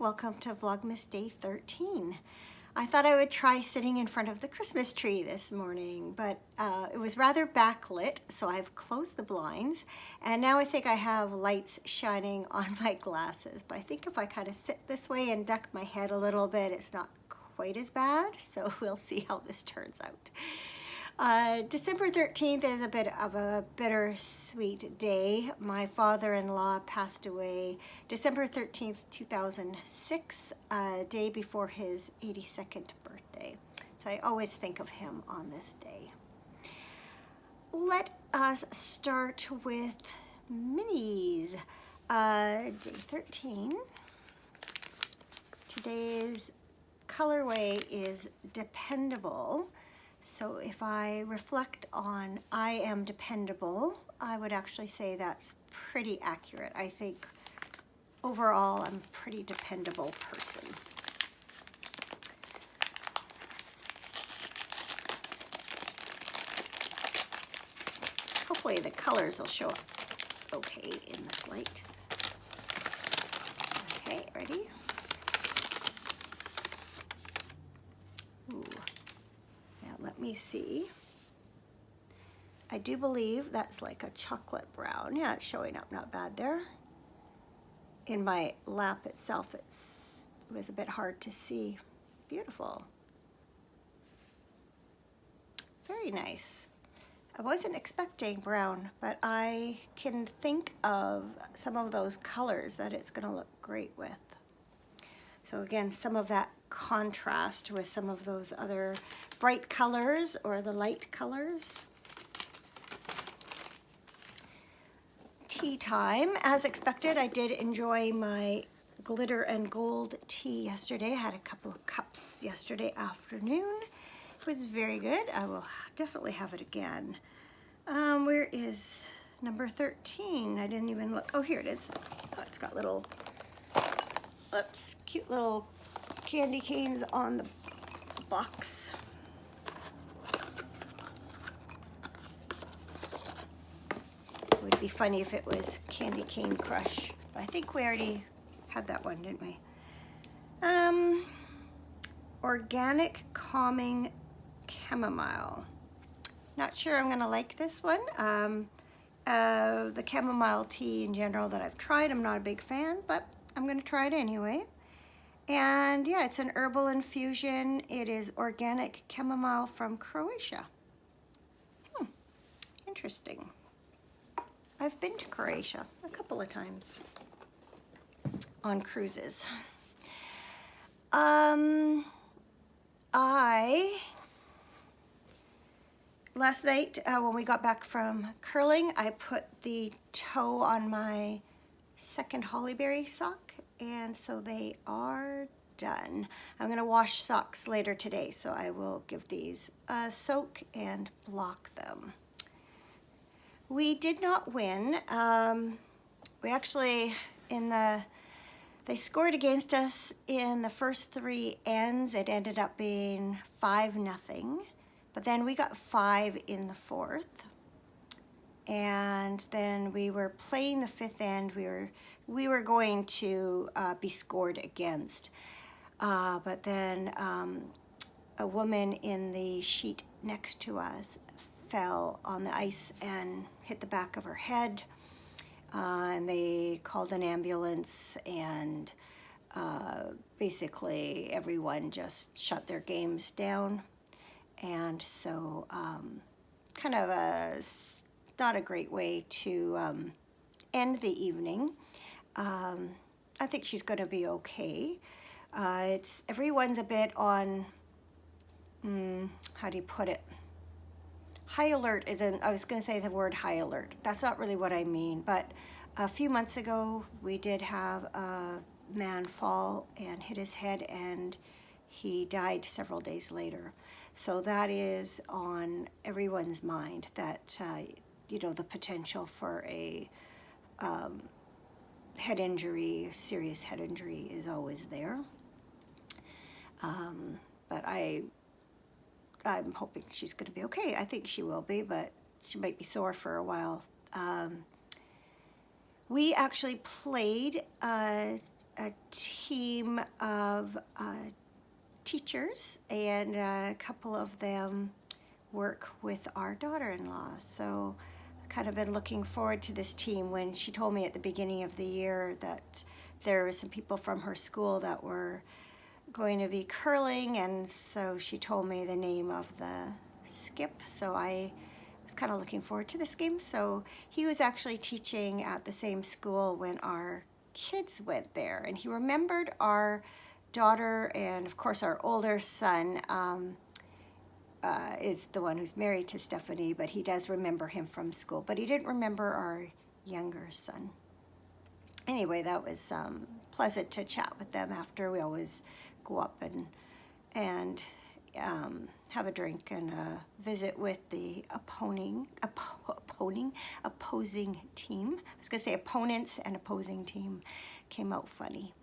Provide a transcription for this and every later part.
welcome to Vlogmas Day 13. I thought I would try sitting in front of the Christmas tree this morning, but it was rather backlit, so I've closed the blinds, and now I think I have lights shining on my glasses. But I think if I kind of sit this way and duck my head a little bit, it's not quite as bad, so we'll see how this turns out. December 13th is a bit of a bittersweet day. My father-in-law passed away December 13th, 2006, a day before his 82nd birthday. So I always think of him on this day. Let us start with minis. Day 13. Today's colorway is Dependable. So if I reflect on I am dependable, I would actually say that's pretty accurate. I think overall I'm a pretty dependable person. Hopefully the colors will show up okay in this light. Okay, ready? Ooh. Let me see. I do believe that's like a chocolate brown. Yeah, it's showing up not bad there. In my lap itself, it was a bit hard to see. Beautiful. Very nice. I wasn't expecting brown, but I can think of some of those colors that it's going to look great with. So again, some of that contrast with some of those other bright colors or the light colors. Tea time. As expected, I did enjoy my glitter and gold tea yesterday. I had a couple of cups yesterday afternoon. It was very good. I will definitely have it again. Where is number 13? I didn't even look. Oh, here it is. Oh, it's got little, oops, cute little candy canes on the box. It would be funny if it was Candy Cane Crush, but I think we already had that one, didn't we? Organic Calming Chamomile. Not sure I'm gonna like this one. The chamomile tea in general that I've tried, I'm not a big fan, but I'm gonna try it anyway. And yeah, it's an herbal infusion. It is organic chamomile from Croatia. Interesting. I've been to Croatia a couple of times on cruises. Last night when we got back from curling, I put the toe on my second Hollyberry sock, and so they are done. I'm gonna wash socks later today, so I will give these a soak and block them. We did not win. We actually, they scored against us in the first 3 ends. It ended up being 5-0, but then we got 5 in the 4th. And then we were playing the 5th end. We were going to be scored against, but then a woman in the sheet next to us fell on the ice and hit the back of her head, and they called an ambulance, and basically everyone just shut their games down. And so kind of not a great way to end the evening. I think she's going to be okay. Everyone's a bit on, how do you put it? High alert isn't, I was going to say the word high alert. That's not really what I mean, but a few months ago we did have a man fall and hit his head, and he died several days later. So that is on everyone's mind, that you know, the potential for a head injury, serious head injury is always there. But I'm hoping she's going to be okay. I think she will be, but she might be sore for a while. We actually played a team of teachers, and a couple of them work with our daughter-in-law. So I've kind of been looking forward to this team. When she told me at the beginning of the year that there were some people from her school that were going to be curling, and so she told me the name of the skip, so I was kind of looking forward to this game. So he was actually teaching at the same school when our kids went there, and he remembered our daughter, and of course our older son is the one who's married to Stephanie, but he does remember him from school, but he didn't remember our younger son. Anyway, that was pleasant to chat with them after. We always go up and have a drink and visit with the opposing team. I was going to say opponents and opposing team. Came out funny.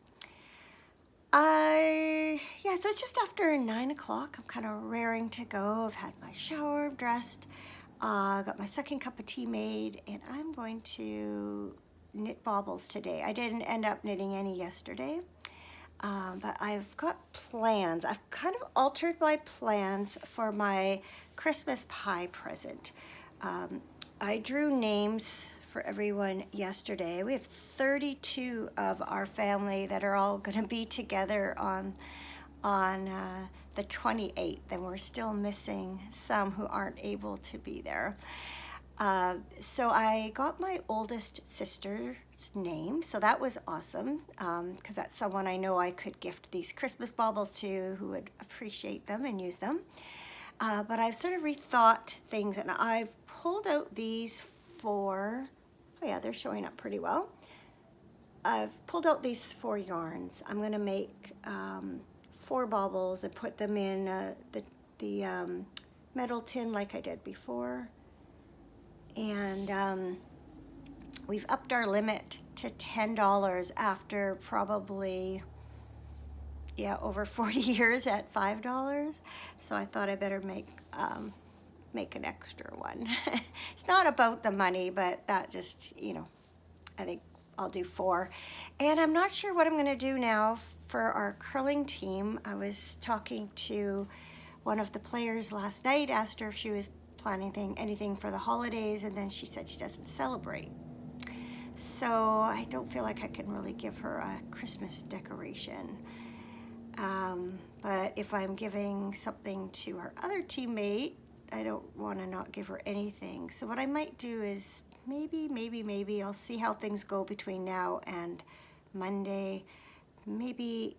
Yeah, so it's just after 9 o'clock. I'm kind of raring to go. I've had my shower, dressed, got my second cup of tea made, and I'm going to knit baubles today. I didn't end up knitting any yesterday, but I've got plans. I've kind of altered my plans for my Christmas pie present. I drew names for everyone yesterday. We have 32 of our family that are all going to be together on the 28th, and we're still missing some who aren't able to be there. So I got my oldest sister's name, so that was awesome, because that's someone I know I could gift these Christmas baubles to, who would appreciate them and use them. But I've sort of rethought things, and I've pulled out these four. Oh yeah, they're showing up pretty well. I've pulled out these 4 yarns. I'm going to make 4 baubles and put them in the metal tin like I did before. And we've upped our limit to $10 after probably, yeah, over 40 years at $5. So I thought I better make an extra one. It's not about the money, but that just, you know, I think I'll do 4. And I'm not sure what I'm going to do now for our curling team. I was talking to one of the players last night, asked her if she was planning anything for the holidays, and then she said she doesn't celebrate. So I don't feel like I can really give her a Christmas decoration. But if I'm giving something to her other teammate, I don't want to not give her anything. So what I might do is maybe I'll see how things go between now and Monday. Maybe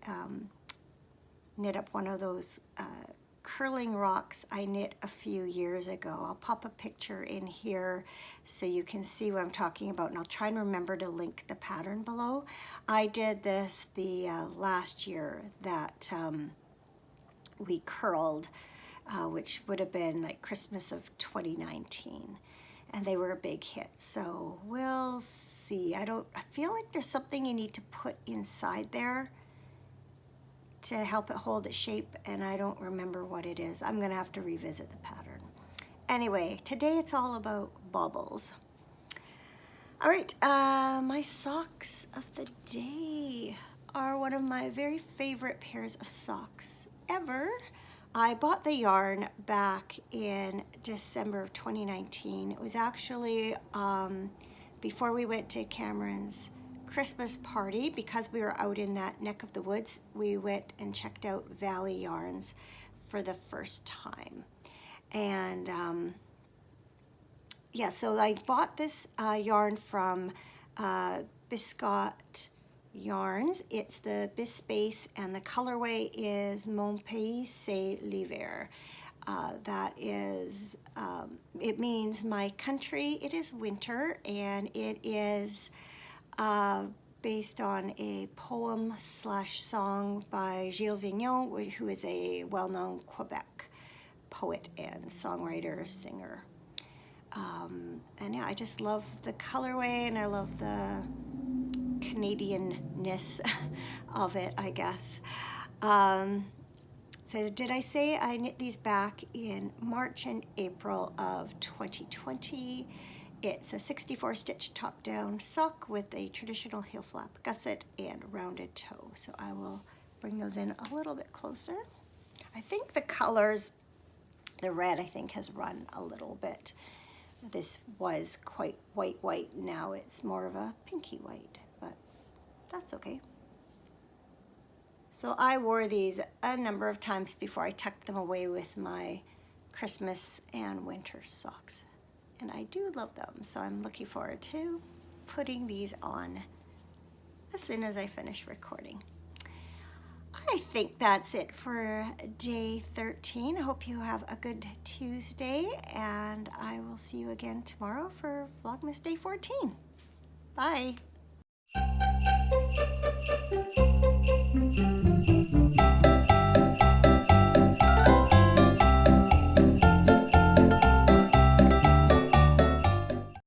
knit up one of those curling rocks I knit a few years ago. I'll pop a picture in here so you can see what I'm talking about, and I'll try and remember to link the pattern below. I did this the last year that we curled, which would have been like Christmas of 2019, and they were a big hit. So we'll see. I feel like there's something you need to put inside there to help it hold its shape, and I don't remember what it is. I'm gonna have to revisit the pattern. Anyway, today it's all about baubles. All right, my socks of the day are one of my very favorite pairs of socks ever. I bought the yarn back in December of 2019. It was actually before we went to Cameron's Christmas party. Because we were out in that neck of the woods, we went and checked out Valley Yarns for the first time. And yeah, so I bought this yarn from Biscot Yarns. It's the Bispace, and the colorway is Mon Pays c'est l'hiver. That is, it means my country, it is winter, and it is based on a poem/song by Gilles Vignon, who is a well-known Quebec poet and songwriter, singer. And yeah, I just love the colorway, and I love the Canadian-ness of it, I guess. So did I say I knit these back in March and April of 2020? It's a 64 stitch top down sock with a traditional heel flap gusset and rounded toe. So I will bring those in a little bit closer. I think the colors, the red I think has run a little bit. This was quite white, now it's more of a pinky white, but that's okay. So I wore these a number of times before I tucked them away with my Christmas and winter socks. And I do love them, so I'm looking forward to putting these on as soon as I finish recording. I think that's it for day 13. I hope you have a good Tuesday, and I will see you again tomorrow for Vlogmas day 14. Bye.